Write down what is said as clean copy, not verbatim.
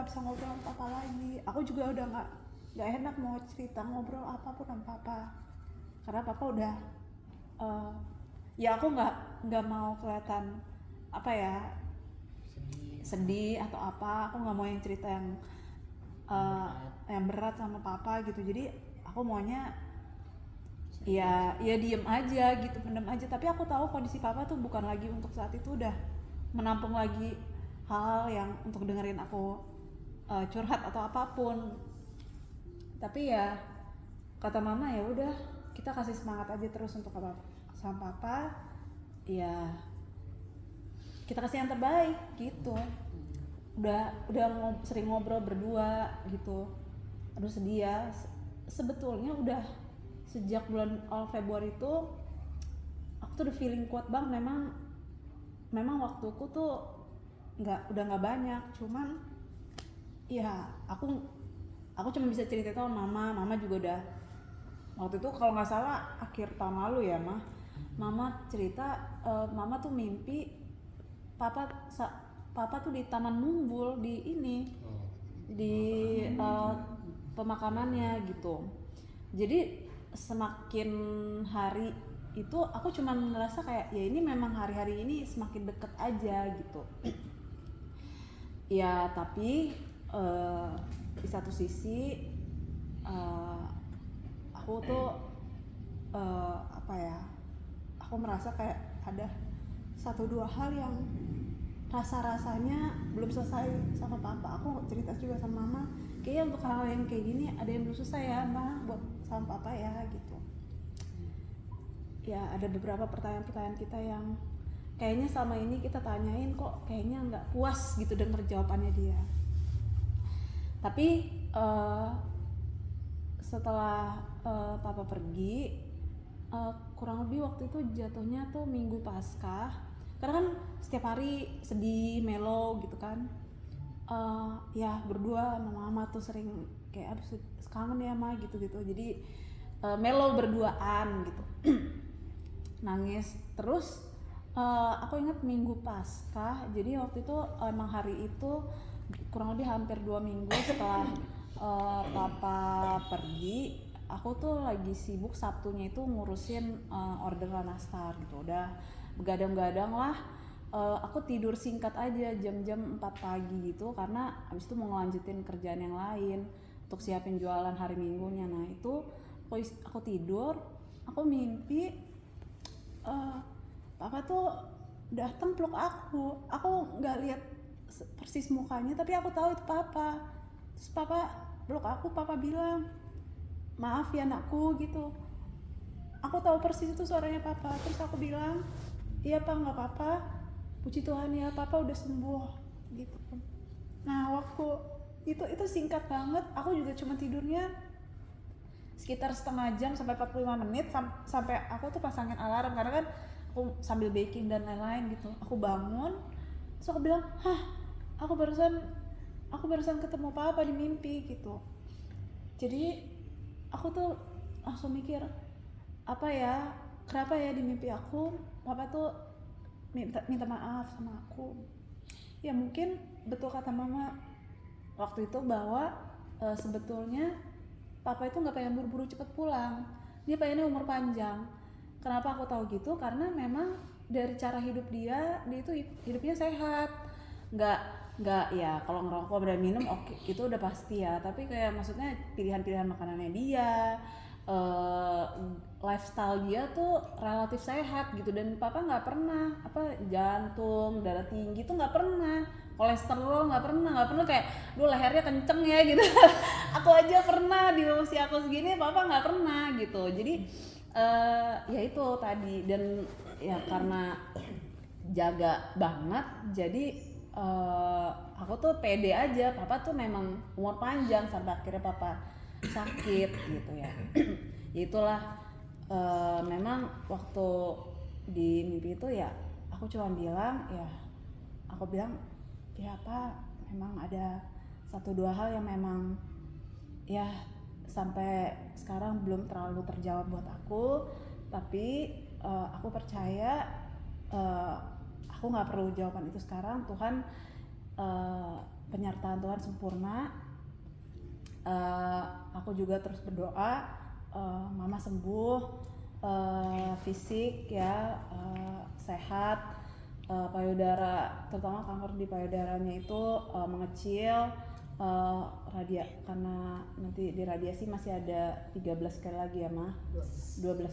nggak bisa ngobrol sama papa lagi. Aku juga udah nggak enak mau cerita ngobrol apapun sama papa, karena papa udah ya aku nggak mau kelihatan apa ya sedih atau apa. Aku nggak mau yang cerita yang berat sama papa gitu. Jadi aku maunya ya diem aja gitu, pendem aja. Tapi aku tahu kondisi papa tuh bukan lagi untuk saat itu udah menampung lagi hal yang untuk dengerin aku curhat atau apapun. Tapi ya kata mama ya udah kita kasih semangat aja terus untuk apa sama papa, ya kita kasih yang terbaik gitu. Udah sering ngobrol berdua gitu. Aduh sedih ya, sebetulnya udah sejak bulan awal Februari itu aku tuh udah feeling kuat banget. Memang waktuku tuh udah nggak banyak, cuman ya aku cuma bisa cerita sama mama juga udah waktu itu kalau nggak salah akhir tahun lalu ya mama cerita mama tuh mimpi papa tuh di Taman Mumbul di pemakamannya gitu. Jadi semakin hari itu aku cuma ngerasa kayak ya ini memang hari-hari ini semakin deket aja gitu. Ya tapi di satu sisi aku tuh aku merasa kayak ada 1-2 hal yang rasa-rasanya belum selesai sama papa. Aku cerita juga sama mama, kayaknya untuk hal yang kayak gini ada yang belum selesai ya buat sama papa ya gitu. Ya ada beberapa pertanyaan-pertanyaan kita yang kayaknya selama ini kita tanyain kok kayaknya nggak puas gitu denger jawabannya dia. Tapi setelah papa pergi, kurang lebih waktu itu jatuhnya tuh Minggu Paskah, karena kan setiap hari sedih melo gitu kan. Ya berdua sama mama tuh sering kayak aduh kangen ya ma gitu-gitu. Jadi melo berduaan gitu. Nangis terus. Aku ingat Minggu Paskah, jadi waktu itu emang hari itu kurang lebih hampir 2 minggu setelah papa pergi. Aku tuh lagi sibuk Sabtunya itu ngurusin orderan nastar gitu. Udah begadang-gadang lah. Aku tidur singkat aja jam-jam 4 pagi gitu, karena abis itu mau ngelanjutin kerjaan yang lain untuk siapin jualan hari Minggunya. Nah itu aku tidur, aku mimpi papa tuh datang peluk aku. Aku nggak lihat persis mukanya, tapi aku tahu itu papa. Terus papa peluk aku, papa bilang maaf ya anakku gitu. Aku tahu persis itu suaranya papa. Terus aku bilang iya pak, nggak apa-apa, puji Tuhan ya papa udah sembuh gitu. Nah waktu itu singkat banget. Aku juga cuma tidurnya sekitar setengah jam sampai 45 menit sampai aku tuh pasangin alarm, karena kan aku sambil baking dan lain-lain gitu. Aku bangun terus aku bilang aku barusan ketemu papa di mimpi gitu. Jadi aku tuh langsung mikir kenapa ya di mimpi aku papa tuh minta maaf sama aku. Ya mungkin betul kata mama waktu itu bahwa sebetulnya papa itu nggak pengen buru-buru cepet pulang, dia pengennya umur panjang. Kenapa aku tahu gitu? Karena memang dari cara hidup dia itu hidupnya sehat, nggak ya kalau ngerokok dan minum oke, itu udah pasti ya. Tapi kayak maksudnya pilihan-pilihan makanannya dia, lifestyle dia tuh relatif sehat gitu. Dan papa nggak pernah jantung, darah tinggi tuh nggak pernah, kolesterol nggak pernah kayak lehernya kenceng ya gitu. Aku aja pernah di usia aku segini, papa nggak pernah gitu. Jadi ya itu tadi, dan ya karena jaga banget jadi aku tuh pede aja papa tuh memang umur panjang sampai akhirnya papa sakit gitu ya. Itulah memang waktu di mimpi itu ya aku cuma bilang ya apa memang ada 1-2 hal yang memang ya sampai sekarang belum terlalu terjawab buat aku. Tapi aku percaya aku nggak perlu jawaban itu sekarang. Tuhan penyertaan Tuhan sempurna. Aku juga terus berdoa mama sembuh, fisik ya, sehat, payudara, terutama kanker di payudaranya itu mengecil, karena nanti di radiasi masih ada 13 kali lagi ya mah, 12